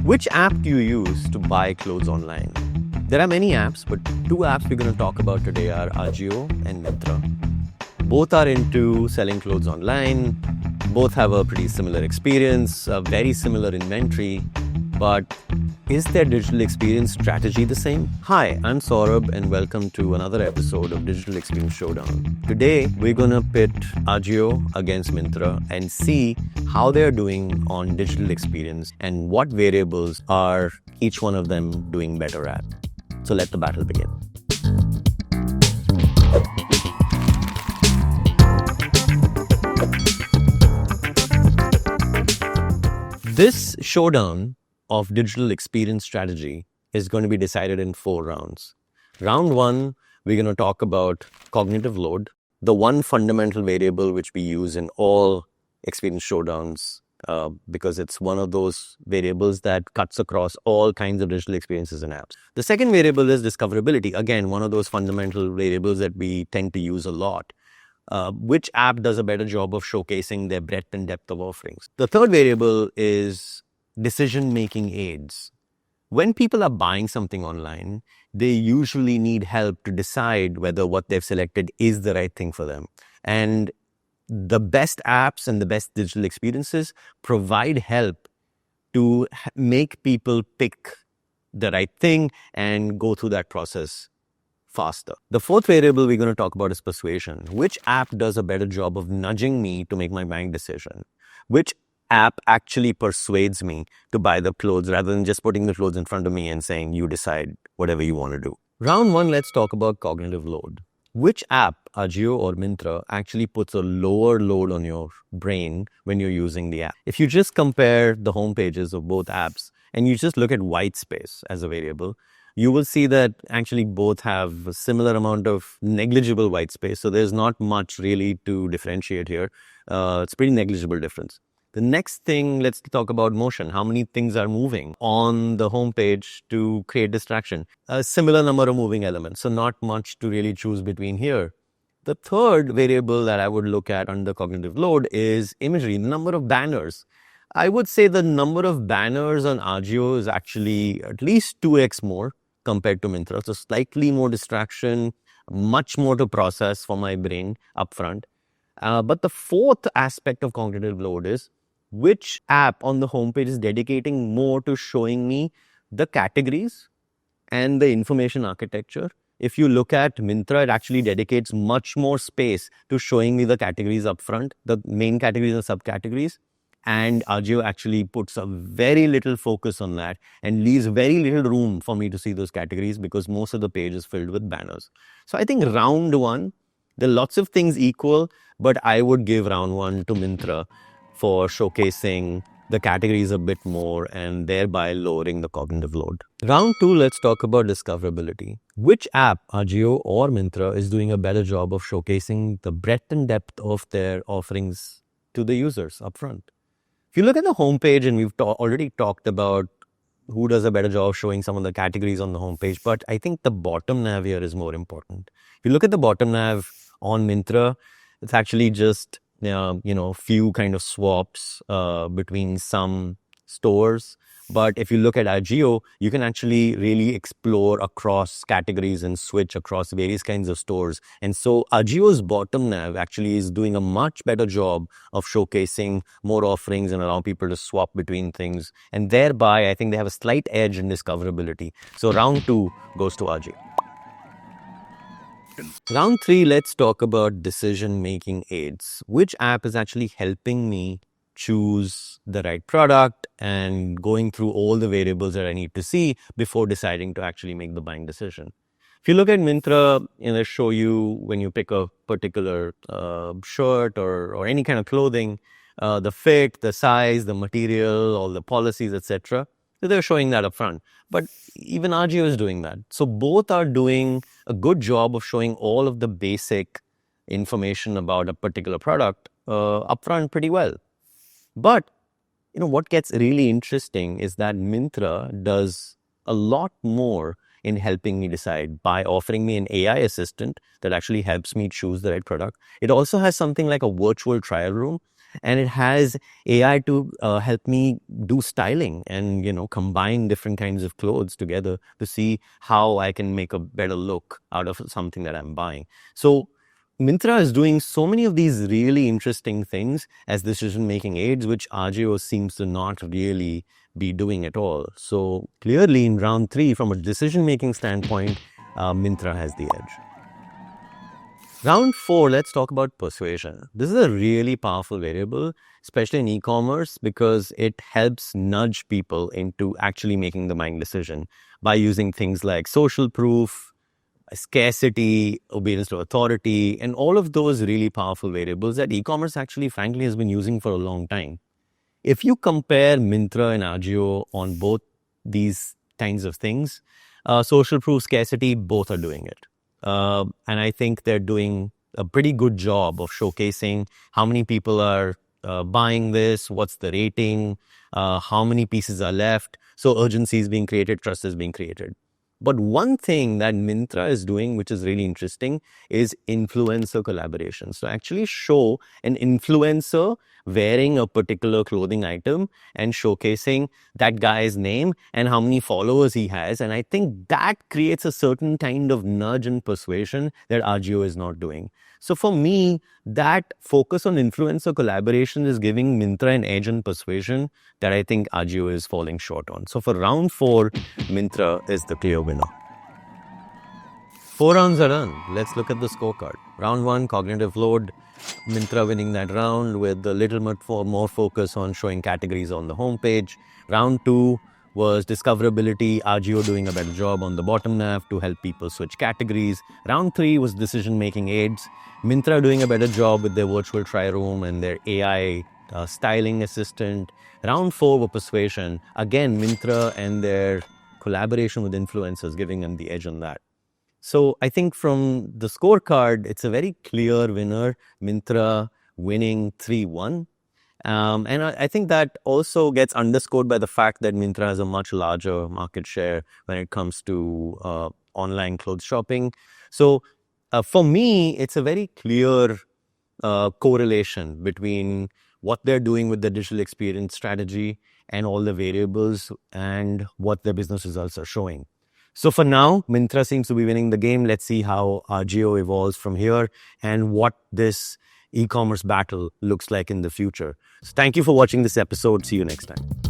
Which app do you use to buy clothes online? There are many apps, but two apps we're going to talk about today are Ajio and Myntra. Both are into selling clothes online. Both have a pretty similar experience, a very similar inventory. But is their digital experience strategy the same? Hi, I'm Saurabh and welcome to another episode of Digital Experience Showdown. Today, we're going to pit Ajio against Myntra and see how they're doing on digital experience and what variables are each one of them doing better at. So let the battle begin. This showdown of digital experience strategy is going to be decided in 4 rounds. Round 1, we're going to talk about cognitive load, the one fundamental variable which we use in all experience showdowns because it's one of those variables that cuts across all kinds of digital experiences and apps. The second variable is discoverability. Again, one of those fundamental variables that we tend to use a lot. Which app does a better job of showcasing their breadth and depth of offerings? The third variable is decision-making aids. When people are buying something online, they usually need help to decide whether what they've selected is the right thing for them. And the best apps and the best digital experiences provide help to make people pick the right thing and go through that process faster. The fourth variable we're going to talk about is persuasion. Which app does a better job of nudging me to make my buying decision? Which app actually persuades me to buy the clothes rather than just putting the clothes in front of me and saying, you decide whatever you want to do. Round 1, let's talk about cognitive load. Which app, Ajio or Myntra, actually puts a lower load on your brain when you're using the app? If you just compare the home pages of both apps and you just look at white space as a variable, you will see that actually both have a similar amount of negligible white space. So there's not much really to differentiate here. It's pretty negligible difference. The next thing, let's talk about motion. How many things are moving on the home page to create distraction? A similar number of moving elements. So not much to really choose between here. The third variable that I would look at under cognitive load is imagery, the number of banners. I would say the number of banners on Ajio is actually at least 2x more compared to Myntra. So slightly more distraction, much more to process for my brain upfront. But the fourth aspect of cognitive load is which app on the homepage is dedicating more to showing me the categories and the information architecture. If you look at Myntra, it actually dedicates much more space to showing me the categories upfront, the main categories and subcategories. And Ajio actually puts a very little focus on that and leaves very little room for me to see those categories because most of the page is filled with banners. So I think round 1, there are lots of things equal, but I would give round 1 to Myntra for showcasing the categories a bit more and thereby lowering the cognitive load. Round 2, let's talk about discoverability. Which app, Ajio or Myntra, is doing a better job of showcasing the breadth and depth of their offerings to the users upfront? If you look at the homepage, and we've already talked about who does a better job of showing some of the categories on the homepage, but I think the bottom nav here is more important. If you look at the bottom nav on Myntra, it's actually just few kind of swaps between some stores. But if you look at Ajio, you can actually really explore across categories and switch across various kinds of stores. And so Ajio's bottom nav actually is doing a much better job of showcasing more offerings and allow people to swap between things. And thereby, I think they have a slight edge in discoverability. So round 2 goes to Ajio. Round 3, let's talk about decision-making aids. Which app is actually helping me choose the right product and going through all the variables that I need to see before deciding to actually make the buying decision? If you look at Myntra, they show you when you pick a particular shirt or any kind of clothing, the fit, the size, the material, all the policies, etc. So they're showing that up front. But even Ajio is doing that. So both are doing a good job of showing all of the basic information about a particular product upfront pretty well. But what gets really interesting is that Myntra does a lot more in helping me decide by offering me an AI assistant that actually helps me choose the right product. It also has something like a virtual trial room. and it has AI to help me do styling and combine different kinds of clothes together to see how I can make a better look out of something that I'm buying. So Myntra is doing so many of these really interesting things as decision-making aids, which Ajio seems to not really be doing at all. So clearly in round 3, from a decision-making standpoint, Myntra has the edge. Round 4, let's talk about persuasion. This is a really powerful variable, especially in e-commerce, because it helps nudge people into actually making the buying decision by using things like social proof, scarcity, obedience to authority, and all of those really powerful variables that e-commerce actually, frankly, has been using for a long time. If you compare Myntra and Ajio on both these kinds of things, social proof, scarcity, both are doing it. And I think they're doing a pretty good job of showcasing how many people are buying this, what's the rating, how many pieces are left. So urgency is being created, trust is being created. But one thing that Myntra is doing, which is really interesting, is influencer collaboration. So actually show an influencer wearing a particular clothing item and showcasing that guy's name and how many followers he has. And I think that creates a certain kind of nudge and persuasion that Ajio is not doing. So for me, that focus on influencer collaboration is giving Myntra an edge in persuasion that I think Ajio is falling short on. So for round 4, Myntra is the clear winner. 4 rounds are done. Let's look at the scorecard. Round 1, cognitive load. Myntra winning that round with a little bit more focus on showing categories on the homepage. Round 2 was discoverability, Ajio doing a better job on the bottom nav to help people switch categories. Round 3 was decision-making aids. Myntra doing a better job with their virtual try room and their AI styling assistant. Round 4 were persuasion. Again, Myntra and their collaboration with influencers giving them the edge on that. So I think from the scorecard, it's a very clear winner, Myntra winning 3-1. And I think that also gets underscored by the fact that Myntra has a much larger market share when it comes to online clothes shopping. So for me, it's a very clear correlation between what they're doing with the digital experience strategy and all the variables and what their business results are showing. So for now, Myntra seems to be winning the game. Let's see how Ajio evolves from here and what this e-commerce battle looks like in the future. So thank you for watching this episode. See you next time.